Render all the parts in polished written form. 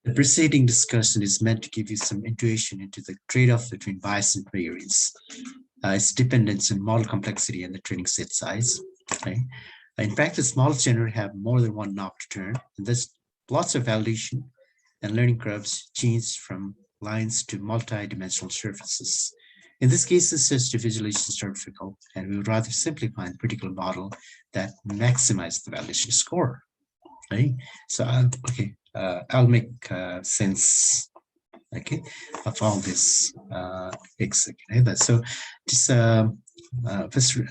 The preceding discussion is meant to give you some intuition into the trade-off between bias and variance, its dependence on model complexity and the training set size. Okay? In practice, models generally have more than one knob to turn, and there's lots of validation and learning curves change from lines to multi-dimensional surfaces. In this case, such visualizations are difficult, and we would rather simplify the particular model that maximizes the validation score. Okay, so I'll make sense, okay, of all this. Okay, so just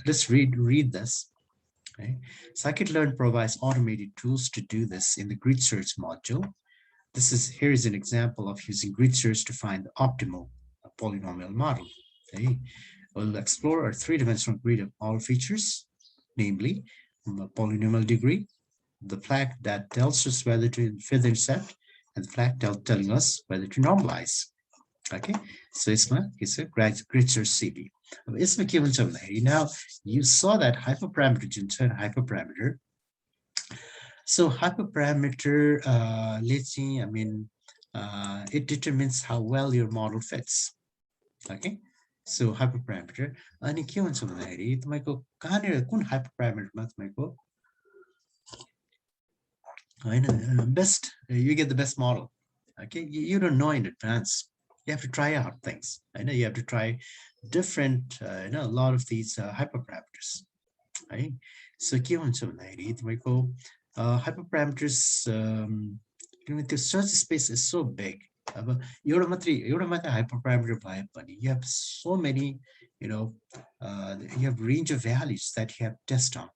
let's read this. Okay, scikit-learn provides automated tools to do this in the grid search module. Here is an example of using grid search to find the optimal polynomial model. Okay, we'll explore a three-dimensional grid of all features, namely the polynomial degree, the flag that tells us whether to fit the intercept, and the flag telling us whether to normalize. Okay, so it's a grid search CV. Now you saw that hyperparameter and hyperparameter. So hyperparameter, let's see, it determines how well your model fits. Okay, so hyperparameter, अनि के हुन्छ भन्दाखेरि तपाईको कहाँनिर कुन hyperparameter तपाईको हैन best, you get the best model. Okay, you don't know in advance. You have to try out things. I know you have to try different, a lot of these hyperparameters. Right? So के हुन्छ भन्दाखेरि तपाईको hyperparameters, the search space is so big. You have so many, you have range of values that you have to test on.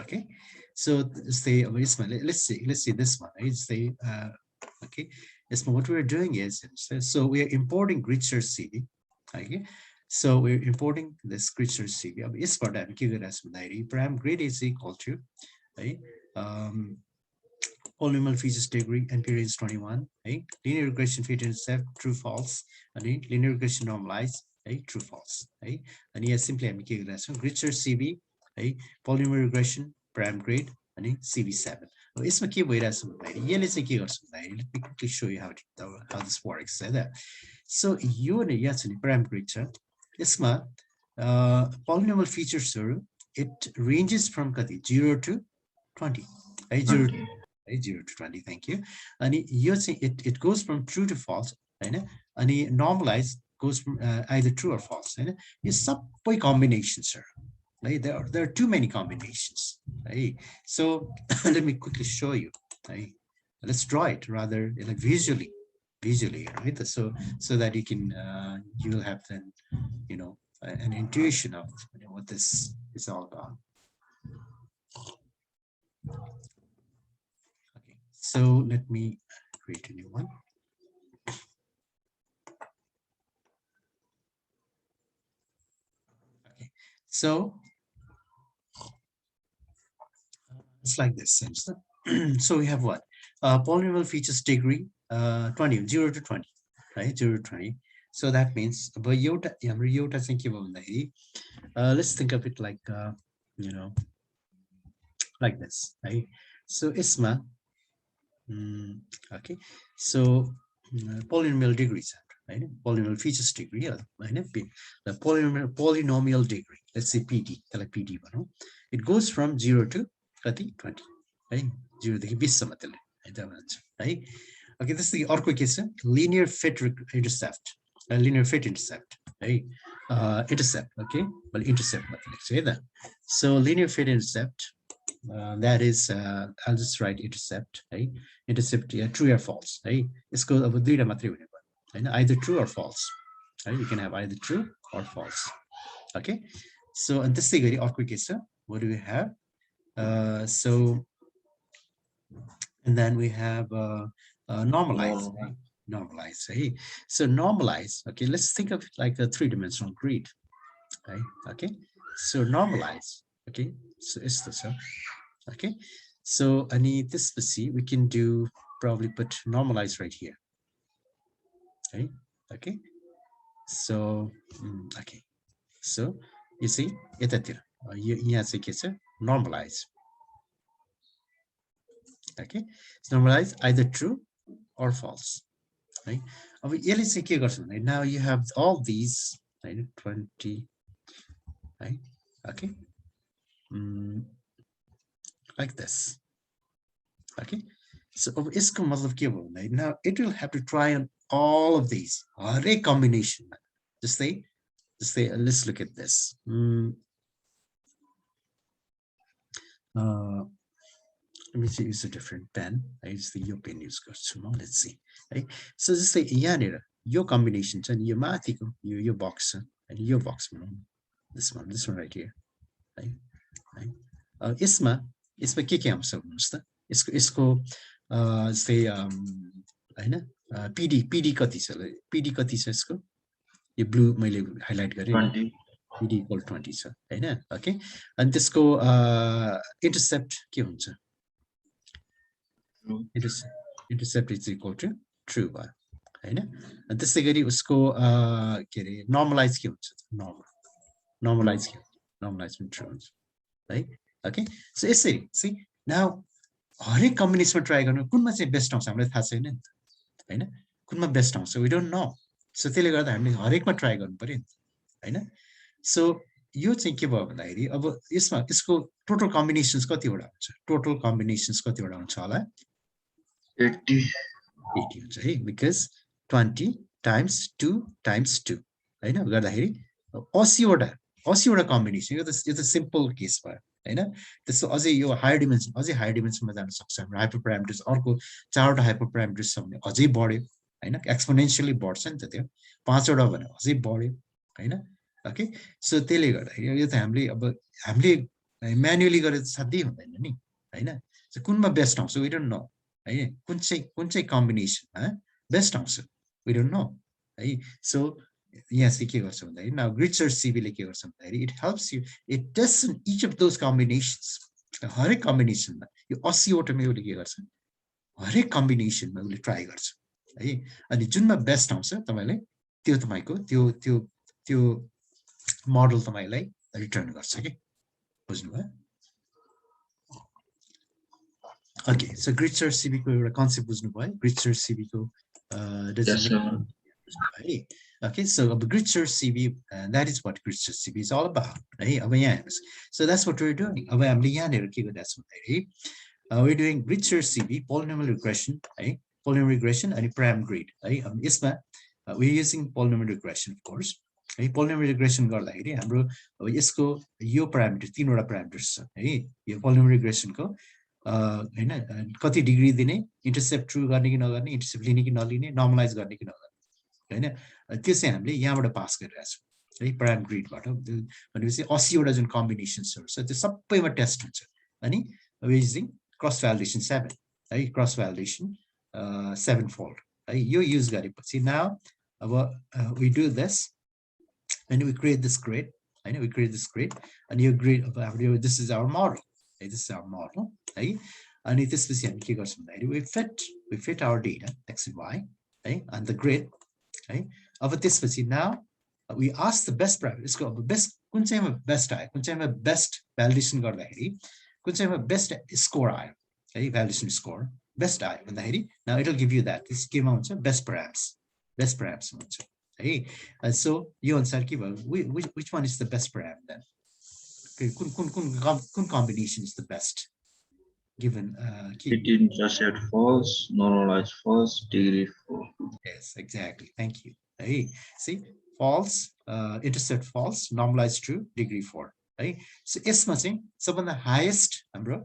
Okay, so say let's see this one. It's the okay. What we're doing is, so we are importing grid search CV. Okay, so we're importing this grid search CV. Is for that param grid is equal to polynomial features degree and period is 21. Linear regression fit intercept true false. And linear regression normalize true false. And here simply grid search CV. Polynomial regression param grade and CV7. Let me quickly show you how this works. So you and param grade polynomial features, it ranges from 0 to 20. 0 to 20, thank you. And it goes from true to false, and normalize goes from either true or false. It's some combinations, sir. Right? There are too many combinations. Right? So let me quickly show you. Right? Let's draw it rather visually, right? So that you can you will have then an intuition of what this is all about. Okay, so let me create a new one. Okay, so it's like this. So we have what? Polynomial features degree 20, 0 to 20, right? 0 to 20. So that means let's think of it like like this, right? So ISMA, okay, so polynomial degrees, right? Polynomial features degree, the polynomial degree, let's say PD, it goes from 0 to 20, right? 0 to 20, right? Okay, this is the orco case, linear fit intercept, linear fit intercept, right? Intercept, okay, well, intercept, say that. So linear fit intercept, that is, I'll just write intercept, right? Intercept, true or false, right? It's called either true or false, right? You can have either true or false. Okay, so and this thing, orco case, what do we have? So, and then we have normalize, right? Normalize, right? So normalize, okay, let's think of it like a three-dimensional grid, right? Okay, so normalize, okay, so it's this, okay, so I need this, we can do probably put normalize right here, right? Okay, so okay, so you see it normalize. Okay, so normalize either true or false. Right? Now you have all these, right? 20, right? Okay. Like this. Okay. So now it will have to try on all of these array combination. Just say, let's look at this. Let me use a different pen. I use the your pen use now. Let's see. Right. So just say your combination and your mathico, your box and your box. This one right here. Right. Right. Isma kike so isko say PD कति छ PD कति छ यसको यो blue मैले highlight गरे 20 PD equal 20 छ हैन okay अनि त्यसको इन्टरसेप्ट के हुन्छ intercept is equal to true भयो हैन अनि त्यसै गरी उसको के रे नर्मलाइज के हुन्छ नर्मलाइज पनि ट्रू हुन्छ है ओके सो यसरी सी नाउ हरेक कम्बिनेसनमा ट्राई गर्नु कुनमा चाहिँ बेस्ट आउँछ हामीलाई थाहा छैन नि हैन कुनमा बेस्ट आउँछ वी डोन्ट नो सो त्यसले गर्दा हामीले हरेकमा ट्राई गर्नु पर्यो नि हैन सो यो चाहिँ के भयो भन्दाखेरि अब यसको टोटल कम्बिनेसन्स कतिवटा हुन्छ टोटल कम्बिनेसन्स कतिवटा हुन्छ होला 80 हुन्छ है बिकज 20 times 2 times 2 हैन गर्दाखेरि 80 वटा कम्बिनेसन यो त सिम्पल केस भयो हैन त्यसो अझै यो हायर डिमेन्सनमा जान सक्छ हाम्रो हाइपर प्यारामिटर्स अर्को 4 वटा हाइपर प्यारामिटर्स छ भने अझै बढ्यो हैन एक्सपोनेन्शियली बढ्छ नि त त्यो 5 वटा भने अझै बढ्यो हैन ओके सो त्यसले गर्दा यो त हामीले म्यानुअली गरेर साध्यै हुँदैन नि हैन सो कुनमा बेस्ट आउँछ वी डोन्ट नो है कुन चाहिँ कम्बिनेसन बेस्ट आउँछ वी डोन्ट नो है सो यहाँ चाहिँ के गर्छ भन्दाखेरि नाउ ग्रिड सर्च सिबीले के गर्छ भन्दाखेरि it helps you it taste in each of those combinations हरेक कम्बिनेसनमा यो 80 वटामा उसले के गर्छ हरेक कम्बिनेसनमा उसले ट्राई गर्छ है अनि जुनमा बेस्ट आउँछ तपाईले त्यो तपाईको त्यो मोडल तपाईलाई रिटर्न गर्छ के बुझ्नुभयो okay so grid search CV को एउटा कन्सेप्ट बुझ्नुभयो ग्रिड सर्च सिबी को okay so grid search cv that is what grid search cv is all about है अब यहाँ हेर्नुस् so that's what we're doing अब हामीले यहाँ हेरेर के गरिरहेछौँ भन्दाखेरि we're doing grid search cv polynomial regression है polynomial regression अनि param grid है अब यसमा we're using polynomial regression of course है polynomial regression गर्दाखेरि हाम्रो अब यसको यो प्यारामिटर तीनवटा प्यारामिटर्स छ है यो polynomial regression को हैन कति डिग्री दिने इन्टरसेप्ट ट्रू गर्ने कि नगर्ने इन्टरसेप्ट लिने कि नलिने नर्मलाइज गर्ने कि नगर्ने हैन त्यो चाहिँ हामीले यहाँबाट पास गरिरहेछौँ है प्याराम ग्रिडबाट भनेपछि 80 वटा जुन कम्बिनेसन्सहरु छ त्यो सबैमा टेस्ट हुन्छ अनि युजिङ क्रस भ्यालिडेसन 7 है क्रस भ्यालिडेसन 7 फोल्ड है यो युज गरेपछि नाउ अब we do this and we create this grid हैन वी क्रिएट दिस ग्रिड अनि यो ग्रिड अब हाम्रो दिस इज आवर मोडल है दिस इज आवर मोडल है अनि त्यसपछि हामी के गर्छौँ भन्दाखेरि we fit our data X and Y है एन्ड द ग्रिड है अब त्यसपछि now we ask the best price यसको अब बेस्ट कुन चाहिँमा बेस्ट आयो कुन चाहिँमा बेस्ट भ्यालिडेसन गर्दाखेरि कुन चाहिँमा बेस्ट स्कोर आयो है भ्यालिडेसन स्कोर बेस्ट आयो भन्दाखेरि now it will give you that this केमा हुन्छ बेस्ट परहैप्स हुन्छ है सो यो अनुसार के भयो which one is the best perhaps then कुन combination is the best given it intercept false normalize false degree 4 yes exactly thank you hey see false intercept false normalize true degree 4 है so यसमा चाहिँ सबभन्दा highest हाम्रो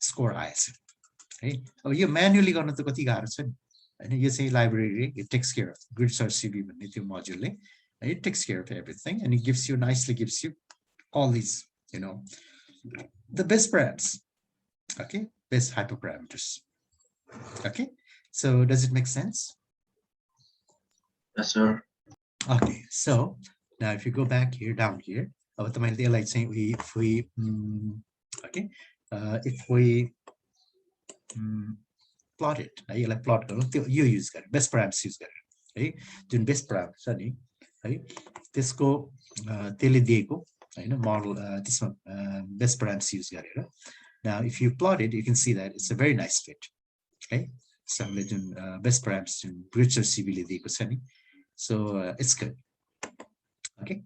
score आएछ है अब यो manually गर्न त कति गाह्रो छ नि हैन यो चाहिँ library it takes care of grid search CV भन्ने त्यो मोड्युलले it takes care of everything and it gives you nicely gives you all these you know the best params okay best hyperparameters okay so does it make sense yes sir okay so now if you go back here down here अब तपाईले त्यसलाई चाहिँ if we okay if we plot it है यसलाई प्लट गरौँ त्यो यो use गरेर best params use गरेर है जुन बेस्ट param छ नि है त्यसको त्यसले दिएको हैन मोडल त्यसमा बेस्ट params युज गरेर now if you plot it you can see that it's a very nice fit okay हामीले जुन best parameters जुन grid search CB ले दिएको छ नि, so it's good. Okay.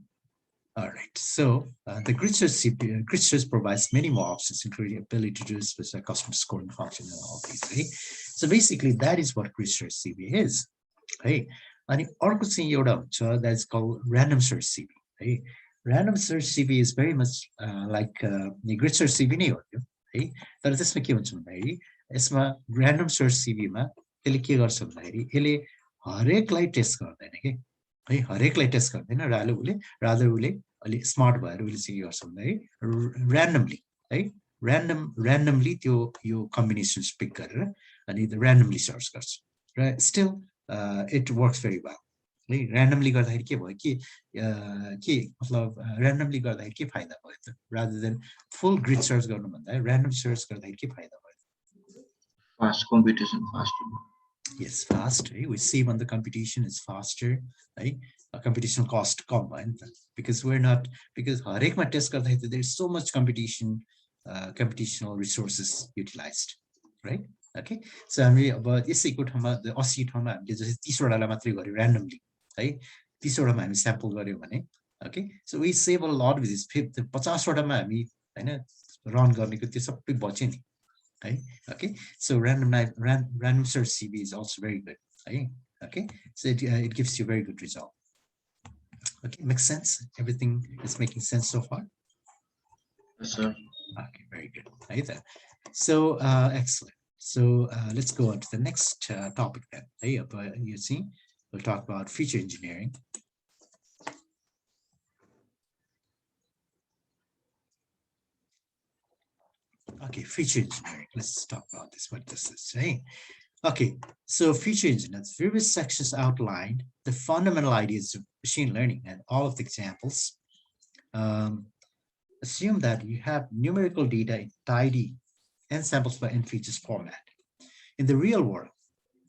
All right. So the grid search provides many more options, including ability to do specific custom scoring function and all these. Right? So basically, that is what grid search CB is. Right? And अर्को चाहिँ एउटा हुन्छ, that is called random search CB. Right? Random search CB is very much like the grid search CB नै हो त्यो, है. तर त्यसमा के हुन्छ भन्दाखेरि यसमा random search CB मा त्यसले के गर्छ भन्दाखेरि यसले हरेकलाई टेस्ट गर्दैन के, है, हरेकलाई टेस्ट गर्दैन, rather उसले अलि स्मार्ट भएर उसले चाहिँ के गर्छ भन्दाखेरि randomly, है, randomly त्यो यो combinations pick गरेर अनि randomly search गर्छ, र still it works very well. Randomly गर्दाखेरि के भयो के मतलब randomly गर्दाखेरि के फाइदा भयो त, rather than full grid search गर्नु भन्दा random search गर्दाखेरि के फाइदा भयो? Fast computation, faster. Yes, fast. Right? We save on the computation, it's faster. Right? Computational cost कम भयो नि त, because हरेकमा टेस्ट गर्दाखेरि there is so much computational resources utilized, right? Okay, so हामीले अब यसैको ठाउँमा 80 ठाउँमा हामीले जस्तै 30 वटालाई मात्रै गर्यो randomly, है, 30 वटामा हामी स्याम्पल गर्यो भने, okay, so we save a lot with this. 50 वटामा हामी हैन रन गर्नेको त्यो सबै बच्यो नि, है. Okay, so random search CB is also very good, है. Okay, so it gives you very good result. Okay, makes sense? Everything is making sense so far? Yes, sir. Okay, very good. Right. So excellent. So let's go on to the next topic then. Hey, you see, we'll talk about feature engineering. Okay, feature engineering. Let's talk about this. What does this say? Okay, so feature engineering. Various sections outline the fundamental ideas of machine learning and all of the examples. Assume that you have numerical data in tidy n samples per n features format. In the real world,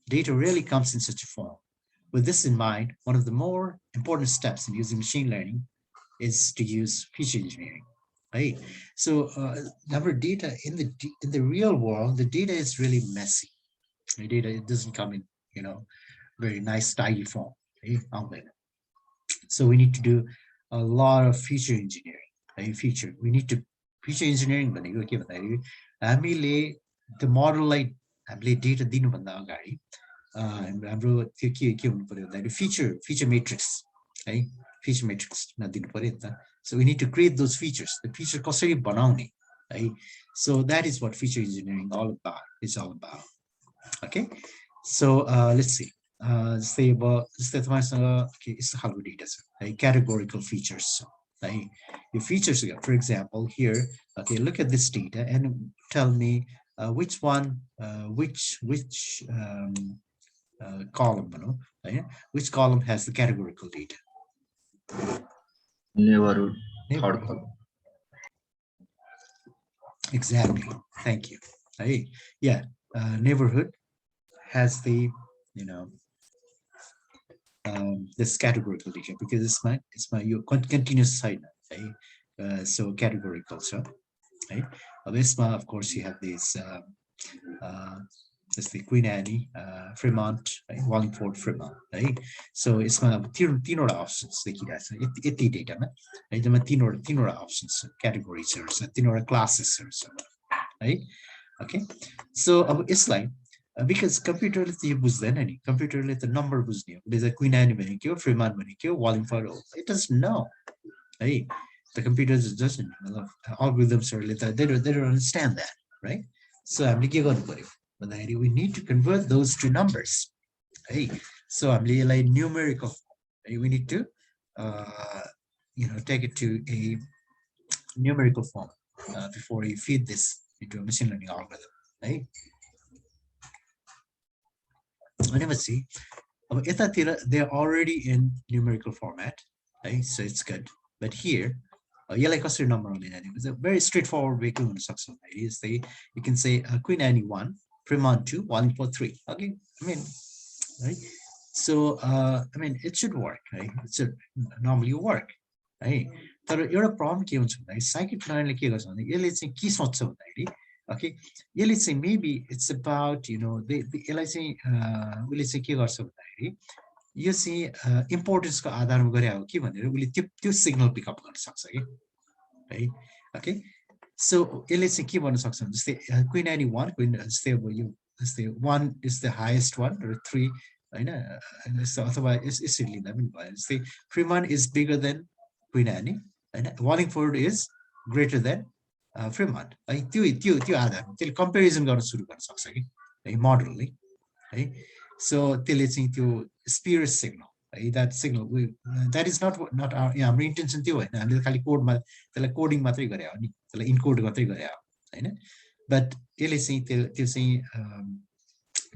data rarely comes in such a form. With this in mind, one of the more important steps in using machine learning is to use feature engineering. Right? So our data in the real world, the data is really messy. The data, it doesn't come in, very nice tidy form. Right? So we need to do a lot of feature engineering. We need to feature engineering भनेको के भन्दाखेरि हामीले the model लाई हामीले data दिनु भन्दा अगाडि हाम्रो त्यो के हुनु पर्यो भन्दाखेरि feature matrix, है, feature matrix मा दिनु पर्यो नि त. So we need to create those features. The feature कसरी बनाउने, है. So that is what feature engineering is all about. Okay, so let's see. Say about यस्तो खालको data छ, है, categorical features. Your features, for example, here, okay, look at this data and tell me which one, which column, which column has the categorical data? Neighborhood, third column. Exactly. Thank you. Hey, yeah, neighborhood has the, this categorical data because it's my your continuous side, right? So categorical, so right. Of course, you have these this the Queen Anne, Fremont, right? Wallingford, Fremont, right? So it's my तीनों options देखिरहेको छ यति data मा, है, जम्मा तीनों options categories or तीनों classes right? Okay, so अब यसलाई because computer ले यो बुझ्दैन नि, computer ले the number बुझ्ने हो, there's a Queen Anne भनेको, Fremont भनेको, Wallingford, it doesn't know, hey, the computer doesn't, algorithms are they don't understand that, right? So हामीले के गर्नु पर्यो भन्दाखेरि we need to convert those to numbers, hey. So हामीले यसलाई numerical, we need to take it to a numerical form before you feed this into a machine learning algorithm, right? See, they're already in numerical format, right? So it's good. But here, number it's a very straightforward way to is you can say Queen Anne 1, Fremont 2, Wallingford 3. Okay, right? So it should work, right? It should normally work, right? But your problem scikit-learn के गर्छ भने यसले चाहिँ के सोच्छ भन्दाखेरि Okay, let's say maybe it's about, you know, the let's say we'll say के गर्छ भन्दाखेरि यो चाहिँ इम्पोर्टेन्स को आधारमा गरे हो कि भनेर उले त्यो सिग्नल पिकअप गर्न सक्छ के है ओके सो यसले चाहिँ के भन्न सक्छ जस्तै क्वीन एनी 1 क्वीन जस्तै अब यो जस्तै 1 इज द हाईएस्ट वन र 3 हैन अथवा यसरी लिँदा पनि भयो जस्तै Freeman is bigger than Queen Anne हैन Wallingford is greater than Freeman है त्यो आधारमा त्यसले कम्पेरिजन गर्न सुरु गर्न सक्छ कि है मोडलले है सो त्यसले चाहिँ त्यो स्पिरिट सिग्नल है that signal that is not हाम्रो इन्टेन्सन त्यो होइन हामीले खालि कोडमा त्यसलाई कोडिङ मात्रै गरे हो नि त्यसलाई इन्कोड मात्रै गरे हो होइन बट यसले चाहिँ त्यो चाहिँ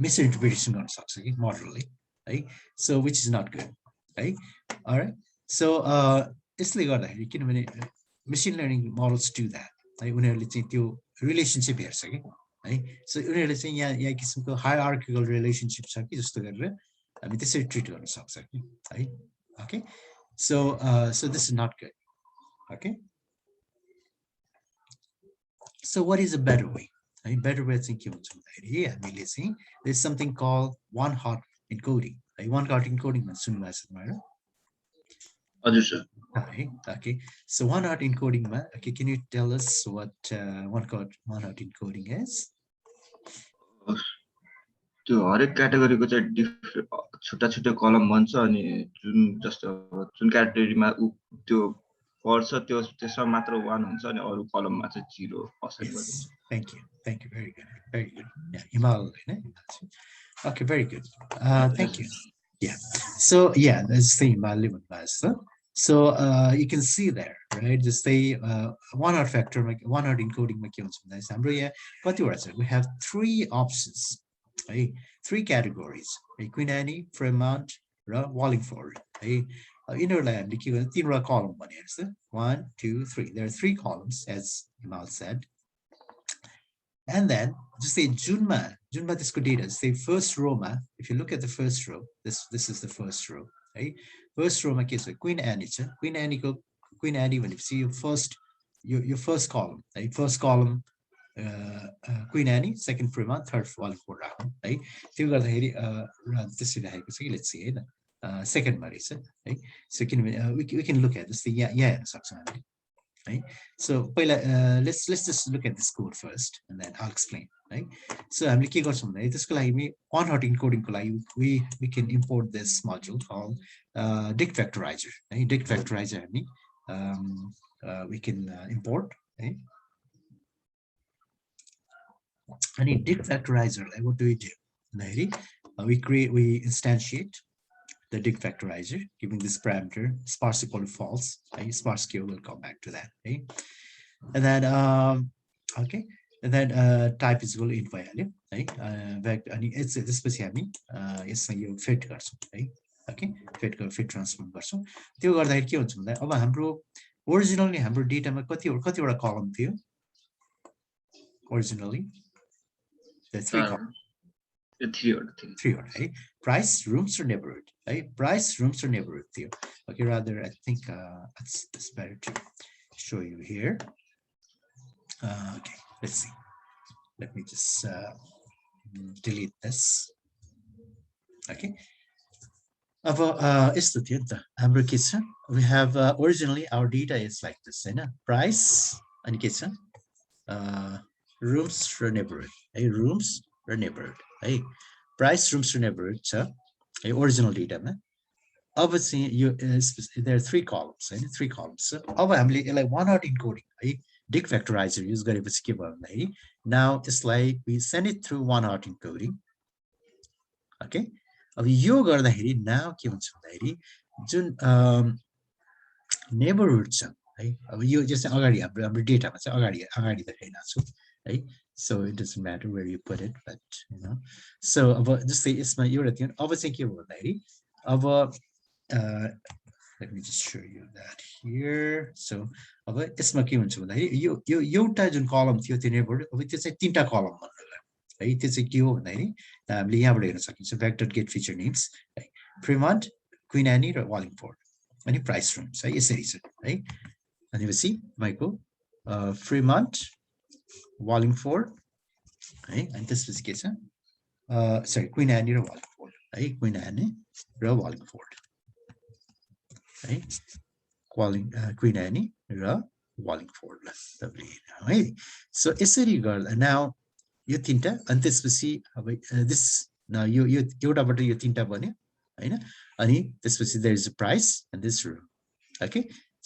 मिसइन्टरप्रिटेसन गर्न सक्छ कि मोडलले है सो विच इज नट गुड है अलराइट सो यसले गर्दाखेरि किनभने machine learning models do that है उनीहरूले चाहिँ त्यो रिलेसनसिप हेर्छ कि है सो उनीहरूले चाहिँ यहाँ किसिमको हायरार्किकल रिलेसनसिप छ कि जस्तो गरेर हामी त्यसरी ट्रिट गर्न सक्छ कि है okay so so this is not good okay so what is a better way है बेटर वे चाहिँ के हुन्छ भन्दाखेरि हामीले चाहिँ देयर इज समथिङ कल वान हट इन्कोडिङ है वान हट इन्कोडिङ भन्ने सुन्नुभएको छ तपाईँहरू हजुर sir Hi, okay. So one hot encoding, okay, can you tell us what one hot encoding is? त्यो हरेक क्याटेगोरीको चाहिँ छुट्टा छुट्टै कलम भन्छ अनि जुन जस्तो जुन क्याटेगोरीमा त्यो पर्छ त्यो त्यसमा मात्र 1 हुन्छ अनि अरु कलममा चाहिँ 0 असाइन गरिन्छ Thank you, very good yeah Himal, okay, very good thank you yeah so yeah that's the Himal master. So you can see there, right? Just say one hot factor, one hot encoding mechanism. We have 3 options, right? 3 categories: Queen Annie, Fremont, Wallingford. Inner land, 3 column. 1, 2, 3. There are 3 columns, as Himal said. And then just say Junma this could data. Say first row, if you look at the first row, this is the first row. Right? First row के छ Queen Annie छ Queen Annie को Queen Annie भनेपछि your first column right first column Queen Annie second Fremont third Wallingford राखौं है त्यो गर्दाखेरि त्यसरी राखेको छ कि let's see हैन second मा रहेछ है so we can look at this यहाँ हेर्न सक्छौं हामीले है so पहिला let's just look at this code first and then I'll explain right so हामीले के गर्छौं भन्दा त्यसको लागि हामी one hot encoding को लागि we can import this module called dict vectorizer right dict vectorizer हामी we can import right and dict vectorizer like what do we do we instantiate the dict vectorizer giving this parameter sparse equal to false right? Sparse q will come back to that right and then okay and then type is equal to int value right and it's त्यसपछि हामी यसमा यो fit गर्छौं है okay fit transform गर्छौं त्यो गर्दाखेरि के हुन्छ भन्दा अब हाम्रो ओरिजिनली हाम्रो डेटामा कतिवटा कलम थियो originally the 3 columns three right price rooms or neighborhood right price rooms or neighborhood theo okay rather I think it's better to show you here okay let's see let me just delete this okay यस्तो थियो नि त हाम्रो के छ we have originally our data is like this Hahn price अनि के छ rooms or neighborhood है rooms or neighborhood है price rooms or neighborhood छ है ओरिजिनल डेटामा अब चाहिँ यो there are 3 columns Hahn 3 columns अब हामीले यसलाई one hot encoding है dict vectorizer युज गरेपछि के भयो भन्दाखेरि now it's like we send it through one hot encoding okay अब यो गर्दाखेरि now के हुन्छ भन्दाखेरि जुन neighborhood छ है अब यो जस्तै अगाडि हाम्रो डेटामा चाहिँ अगाडि देखाइरहेको छु है so it doesn't matter where you put it but you know so अब जस्तै यसमा एउटा थियो अब चाहिँ के हो भन्दाखेरि अब let me just show you that here so अब यसमा के हुन्छ भन्दाखेरि यो एउटा जुन कलम थियो त्यो नेबरहुड अब त्यो चाहिँ 3टा कलम भन्नुला है त्यो चाहिँ के हो भन्दाखेरि हामीले यहाँबाट हेर्न सकिन्छ vector get feature names है Fremont Queen Annie र Wallingford अनि price rooms है यसरी छ है भनेपछि तपाईको Fremont Wallingford है अनि त्यसपछि के छ सरी क्वीन एनी र वालिङफोर्ड है क्वीन एनी र वालिङफोर्ड है क्वीन एनी र वालिङफोर्ड है सो यसरी गर्दा नाउ यो तीनटा अनि त्यसपछि अब दिस यो एउटाबाट यो तीनटा बन्यो हैन अनि त्यसपछि there is a price and this row okay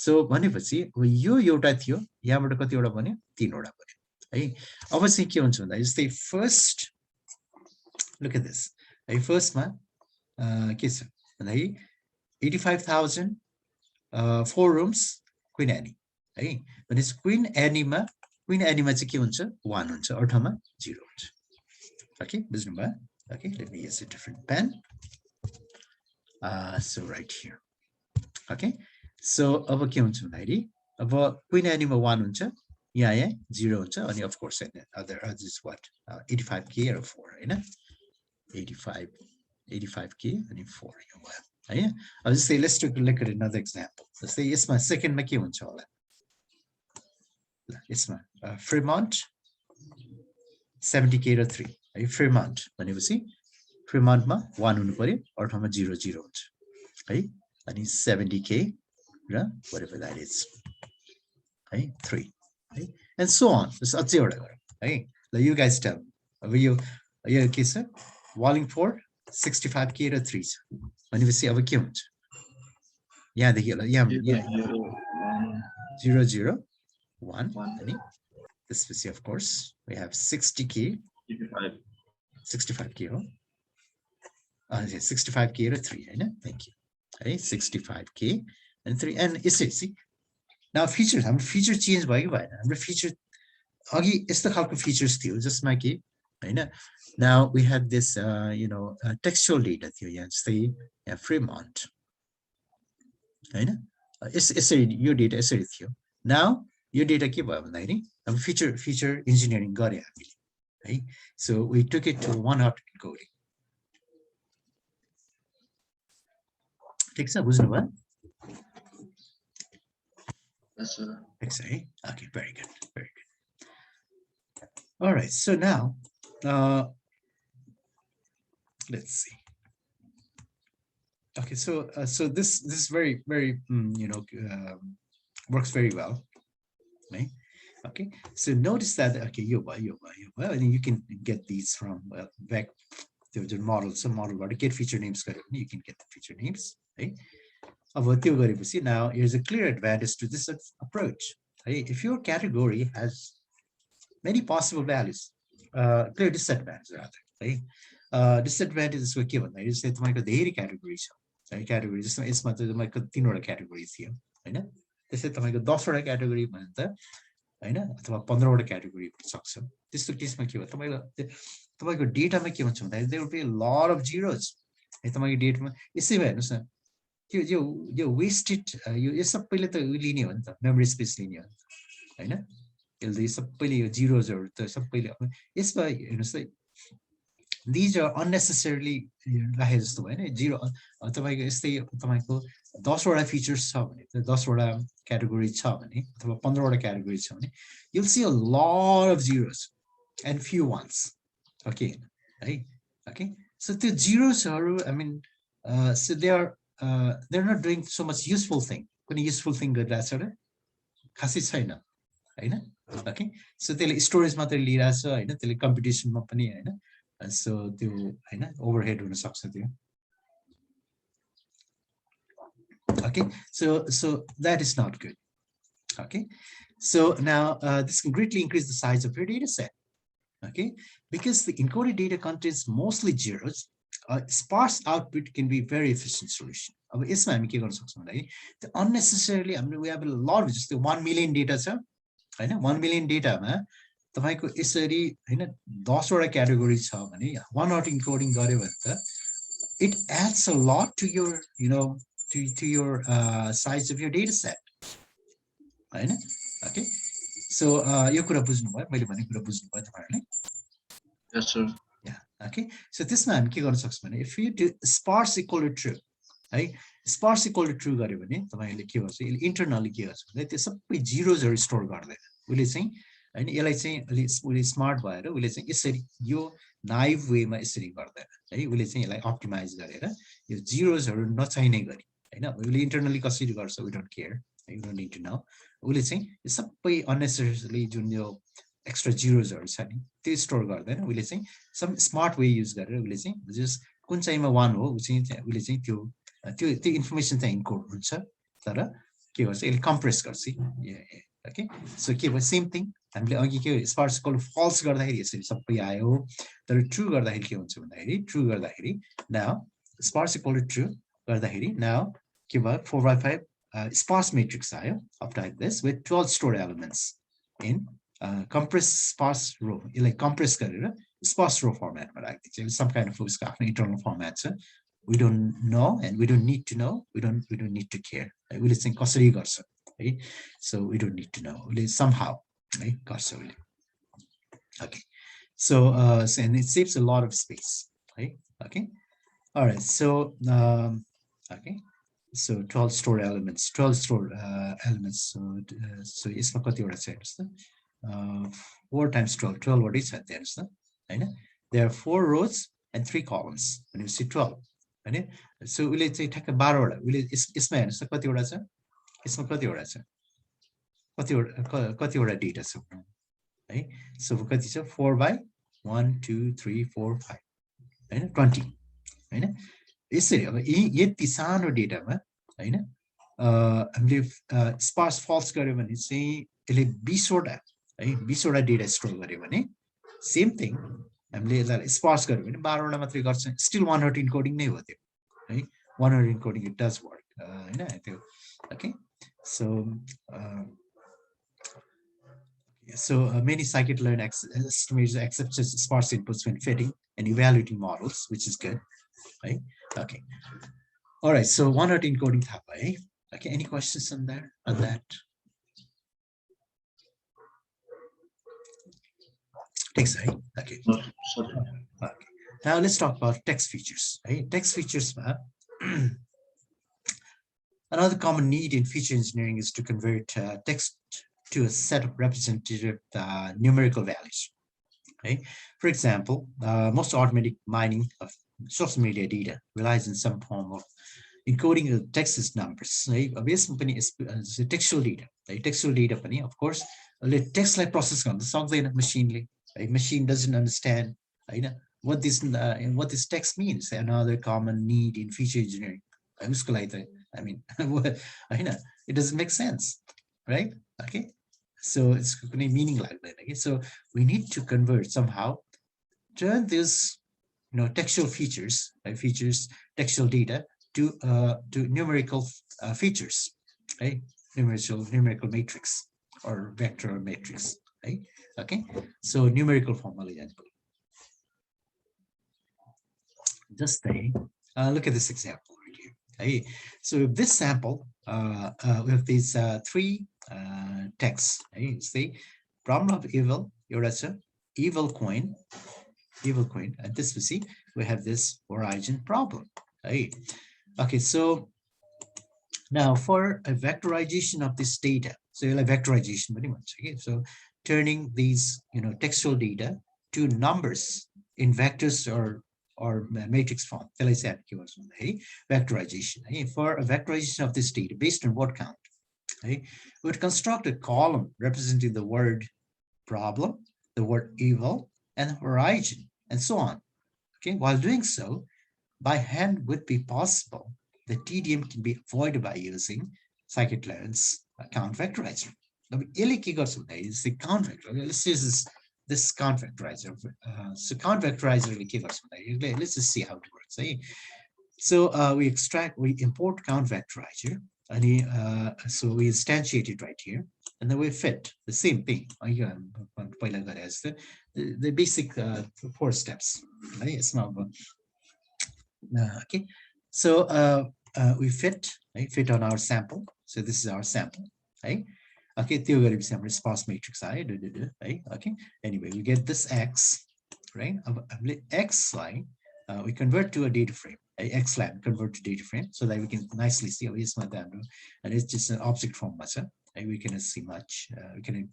so भनेपछि यो एउटा थियो यहाँबाट कतिवटा बन्यो तीनवटा बन्यो है अब चाहिँ के हुन्छ भन्दा जस्तै फर्स्ट लुक एट दिस है फर्स्टमा के छ भन्दा 85,000 4 rooms क्वीन एनी है भनेपछि क्वीन एनीमा चाहिँ के हुन्छ 1 हुन्छ अर्थमा 0 हुन्छ ओके बुझ्नु भयो okay let me use a different pen so right here okay so अब के हुन्छ भन्दाखेरि अब क्वीन एनीमा 1 हुन्छ यहाँ 0 हुन्छ अनि of course other is what 85k or 4 हैन 85k अनि 4 यो भयो है अब जस्तै let's take look at another example जस्तै यसमा सेकेन्डमा के हुन्छ होला ल यसमा फ्रीमन्ट 70k र 3 है फ्रीमन्ट भनेपछि फ्रीमन्टमा 1 हुनु पर्यो अर्थमा 0 0 हुन्छ है अनि 70k raw whatever that is है 3 है and so on this अझै एउटा गरौँ है ल you guys tell अब यो के छ वालिङफोर्ड 65k र 3 छ भनेपछि अब के हुन्छ यहाँ देखि होला यहाँ 0 0 1 अनि त्यसपछि of course we have 60k 65k हो 65k raw 3 Hahn thank you है 65k and 3 and यसरी now features हाम्रो feature change भयो कि भएन हाम्रो feature अघि यस्तो खालको features थियो जसमा कि हैन now we had this textual data थियो यहाँ जस्तै यहाँ Fremont हैन यसरी यो डेटा यसरी थियो now यो डेटा के भयो भन्दाखेरि अब feature engineering गरे हामीले है so we took it to one hot encoding ठीक छ बुझ्नु भयो yes sir okay very good all right so now let's see okay so this is very works very well right okay so notice that okay and you can get these from back the model some model but get feature names you can get the feature names right now here's a clear advantage to this approach right? If your category has many possible values clear disadvantage rather right disadvantage is के भन्दा यो चाहिँ तपाईको धेरै category छ है category जस्तो यसमा त तपाईको 3 वटा क्याटेगोरी थियो हैन त्यसै तपाईको 10 वटा क्याटेगोरी भने त हैन अथवा 15 वटा क्याटेगोरी हुन सक्छ त्यस्तो केसमा के हो तपाईको डेटामा के हुन्छ भन्दा there will be a lot of zeros है तपाईको डेटामा यसै भयो हेर्नुस् न यो वेस्टेड यो सबैले त लिने हो नि त मेमोरी स्पेस लिने हो हैन यसले सबैले यो जिरोजहरु त सबैले यसमा हेर्नुस् है these are unnecessarily राखे जस्तो भयो नि जिरो तपाईको यस्तै तपाईको 10 वटा फिचर्स छ भने 10 वटा क्याटेगोरी छ भने अथवा 15 वटा क्याटेगोरी छ भने you'll see a lot of zeros and few ones okay right okay so the zeros are I mean so they're not doing so much useful thing कुनै useful thing गरिरहेछ र खासै छैन हैन okay so त्यसले storage मात्र लिइराछ हैन त्यसले कम्पिटिसनमा पनि हैन so त्यो हैन ओभरहेड हुन सक्छ त्यो okay so that is not good okay so now this can greatly increase the size of your data set okay because the encoded data contains mostly zeros sparse output can be very efficient solution अब यसमा हामी के गर्न सक्छौं भन्दाखेरि the unnecessarily we have a lot of just the 1 million data छ हैन 1 million data मा तपाईको यसरी हैन 10 वटा क्याटेगोरी छ भने one hot encoding गर्यो भने त it adds a lot to your to your size of your data set Hahn okay so यो कुरा बुझ्नु भयो मैले भनेको कुरा बुझ्नु भयो तपाईहरुले yes sir yeah okay so त्यसमा हामी के गर्न सक्छौं भने if you do sparse equal to true है sparse equal to true गर्यो भने तपाईले के गर्छ इन्टरनली के गर्छ भने त्यो सबै जिरोजहरु स्टोर गर्दैन उले चाहिँ हैन यसलाई चाहिँ उसले स्मार्ट भएर उसले चाहिँ यसरी यो नाइभ वेमा यसरी गर्दैन है उसले चाहिँ यसलाई अप्टिमाइज गरेर यो जिरोजहरु नचाहिने गरी हैन उसले इन्टरनली कसरी गर्छ we don't care you don't need to know उसले चाहिँ यो सबै अननेसेसरीली जुन यो एक्स्ट्रा जिरोजहरु छ नि त्यो स्टोर गर्दैन उसले चाहिँ सम स्मार्ट वे युज गरेर उसले चाहिँ जस्ट कुन चाहिँमा 1 हो उसले चाहिँ त्यो इन्फर्मेसन चाहिँ इन्कोड हुन्छ तर के गर्छ यसले कम्प्रेस गर्छ ओके सो के भयो सेम थिङ हामीले अघि के स्पार्स इक्वल फल्स गर्दाखेरि यसरी सबै आयो तर ट्रु गर्दाखेरि के हुन्छ भन्दाखेरि ट्रु गर्दाखेरि now sparse equal to true गर्दाखेरि नाउ के भयो 4 by 5 sparse matrix आयो of type this with 12 stored elements in compressed sparse row यसलाई compress गरेर sparse row format मा राख्दिन्छ some kind of उसको आफ्नो internal format छ we don't know and we don't need to know we don't need to care उसले चाहिँ कसरी गर्छ है so we don't need to know उसले somehow है गर्छ उसले okay so and it saves a lot of space right okay all right so okay so 12 stored elements 12 stored elements so यसमा कतिवटा छ हेर्नुस् त 4 times 12 12 वटै छ हेर्नुस् त हैन there are 4 rows and 3 columns when you see 12 Hahn so उले चाहिँ ठ्याक्क 12 वटा उले यसमा हेर्नुस् त कतिवटा छ यसमा कतिवटा छ कतिवटा डेटा छ है so कति छ 4 by 1 2 3 4 5 हैन 20 हैन यसरी अब यति सानो डेटामा हैन हामीले स्पार्स फल्स गर्यो भने चाहिँ यसले 20 वटा है 20 वटा डेटा स्टोर गर्यो भने सेम थिङ हामीले यसलाई स्पार्स गर्यो भने 12 वटा मात्रै गर्छ स्टिल 100 इन्कोडिङ नै हो त्यो है 100 इन्कोडिङ इट डज वर्क हैन त्यो okay so many scikit-learn estimators accept sparse inputs when fitting and evaluating models, which is good, right? Okay. All right. So 100 encoding thapa, eh? Okay. Any questions on that? Thanks, right? Okay. Okay. Now let's talk about text features. Right? Text features. Another common need in feature engineering is to convert text to a set of representative numerical values. Okay? For example, most automatic mining of social media data relies on some form of encoding the text as numbers. Right? Obviously, it's textual data. Right? Textual data, of course, text like process machine. Right? Machine doesn't understand what this text means. Another common need in feature engineering. I mean, it doesn't make sense, right? Okay. So it's meaning like that. Okay, so we need to convert somehow, turn this, textual features, textual data to numerical features, right? Numerical matrix or vector matrix, right? Okay, so numerical formally. Just look at this example right here. Okay, so this sample, we have these 3 texts. Right? See, problem of evil, evil coin, and this we see we have this origin problem. Right? Okay, so now for a vectorization of this data, so you'll have vectorization very much. Okay, so turning these textual data to numbers in vectors or matrix form. Vectorization. For a vectorization of this data based on word count, we would construct a column representing the word problem, the word evil, and origin, and so on. Okay, while doing so, by hand would be possible. The TDM can be avoided by using scikit-learn's count vectorizer. Is the count vectorizer. Let's use this count vectorizer. So count vectorizer, let's just see how it works. So we import count vectorizer, and so we instantiate it right here, and then we fit the same thing. The basic 4 steps. Okay, so we fit on our sample. So this is our sample, right? Okay, theoretically sample response matrix right? Okay, anyway, we get this x, right? X line we convert to a data frame. X line convert to data frame so that we can nicely see and it's just an object form. We cannot see much. We can,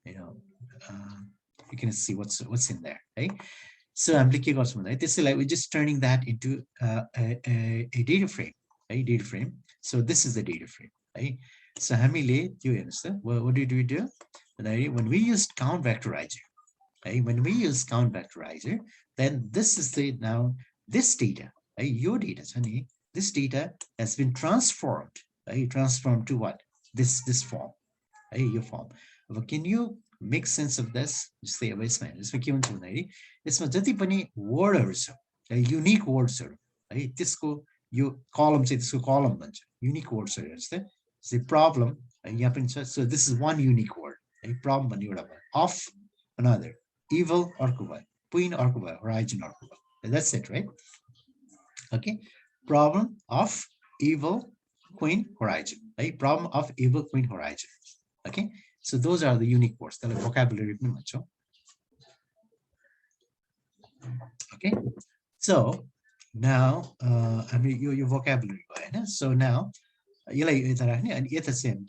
you know, we can see what's in there, right? So I'm looking also right. This is like we're just turning that into a data frame, right? Data frame. So this is the data frame, right? So you understand? What did we do? When we used count vectorizer, right? When we use count vectorizer, then this is the now this data, right? Your data, honey. This data has been transformed, right? Transformed to what? This form, right? Your form. But can you make sense of this? Just say यसमा यसमा के हुन्छ भन्दाखेरि यसमा जति पनि वर्डहरु छ, unique वर्ड्सहरु, है त्यसको यो कलम चाहिँ त्यसको कलम भन्छ, युनिक वर्ड्सहरु जस्तै say problem यहाँ पनि छ. So this is one unique word, है problem भन्ने एउटा भयो, of another, evil अर्को भयो, queen अर्को भयो, horizon अर्को भयो. That's it, right? Okay, problem of evil queen horizon, right? Problem of evil queen horizon. Okay, so those are the unique words. The vocabulary. Okay, so now I mean your vocabulary. So now you like the same.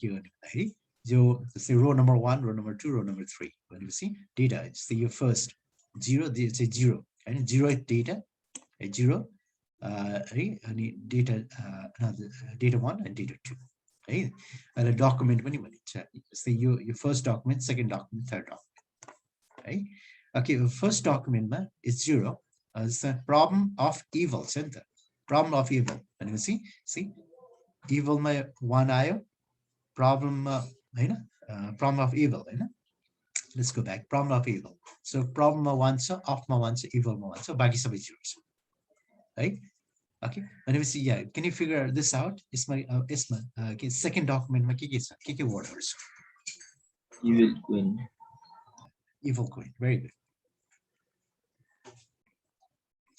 Say row number 1, row number 2, row number 3. When you see data, it's your first 0. It's a 0, and 0 data, a 0. Data another data 1 and data 2, right? And a document when you say your first document, second document, third document, right? Okay, the first document is 0. It's the problem of evil center, problem of evil. And you see evil my 1 IO problem problem of evil, let's go back, problem of evil. So problem one so of my one so evil one so baki sabai zeros, right? Okay, and we see, yeah, can you figure this out? It's my okay, second document kiki orders. Evil queen. Evil queen, very good.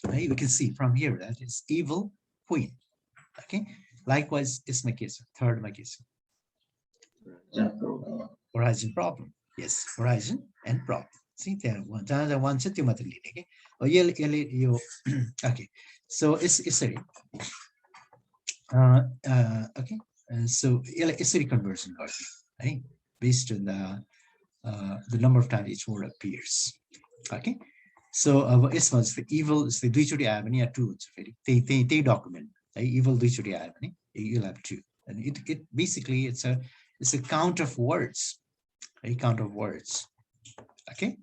Right, we can see from here that is evil queen. Okay, likewise, it's my case, third my case. Horizon problem. Yes, horizon and problem. See there one set you okay. Oh you okay. So it's a okay. And so it's a conversion logic, right? Based on the number of times each word appears. Okay. So it's the evil is the DWT 2. They document evil DWT you'll have 2. And it basically it's a count of words, a count of words. Okay.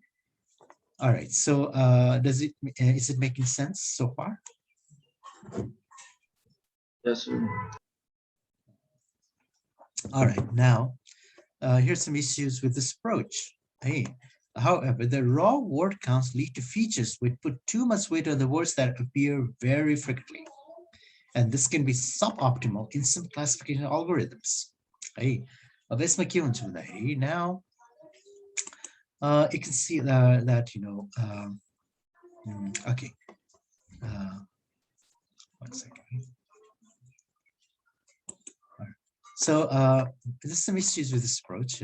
All right. So is it making sense so far? Yes, sir. All right. Now, here's some issues with this approach. Hey, however, the raw word counts lead to features which put too much weight on the words that appear very frequently. And this can be suboptimal in some classification algorithms. Hey, now you can see that okay. One second. All right. So there's some issues with this approach.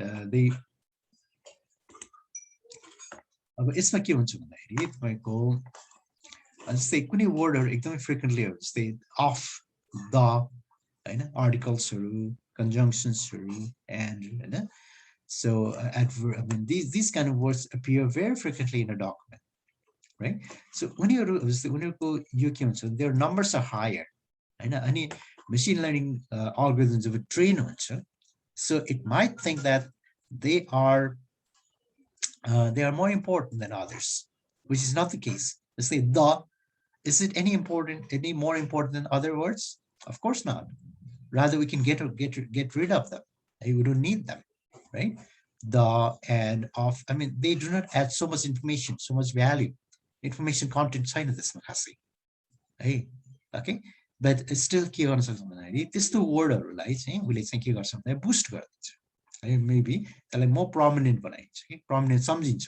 यसमा के हुन्छ भन्दाखेरि तपाईको जस्तै कुनै वर्डहरु एकदमै frequently जस्तै of, the, Hahn, articlesहरु, conjunctionsहरु, and so adverb, I mean these kind of words appear very frequently in a document, right? So when their numbers are higher, and machine learning algorithms of a train, so it might think that they are more important than others, which is not the case. Let's say is it any more important than other words? Of course not. Rather, we can get rid of them. We don't need them, right? The and of, I mean, they do not add so much information, so much value. Information content sign of this makasi. Hey, okay. But it's still key on something. This two word or like will think something boost maybe more prominent prominent something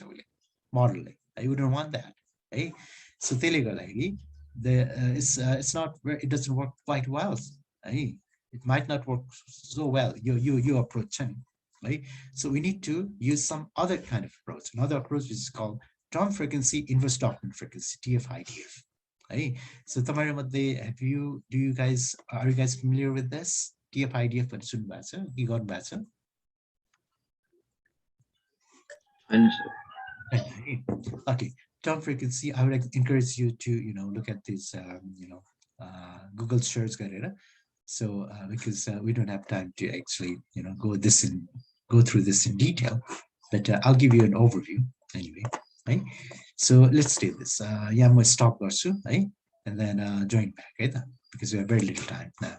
model. I wouldn't want that. Hey, so it's not, it doesn't work quite well. Hey, it might not work so well. You approach, right? So we need to use some other kind of approach. Another approach is called term frequency inverse document frequency, TF-IDF. Hey, so are you guys familiar with this? TF-IDF, but soon better. You got better. And so, Okay, term frequency, I would encourage you to look at this Google search गरेर. So because we don't have time to actually go through this in detail, but I'll give you an overview anyway, right? So let's do this. Yeah, I'm going to stop गर्छु, है, and then join back, है त, because we have very little time now.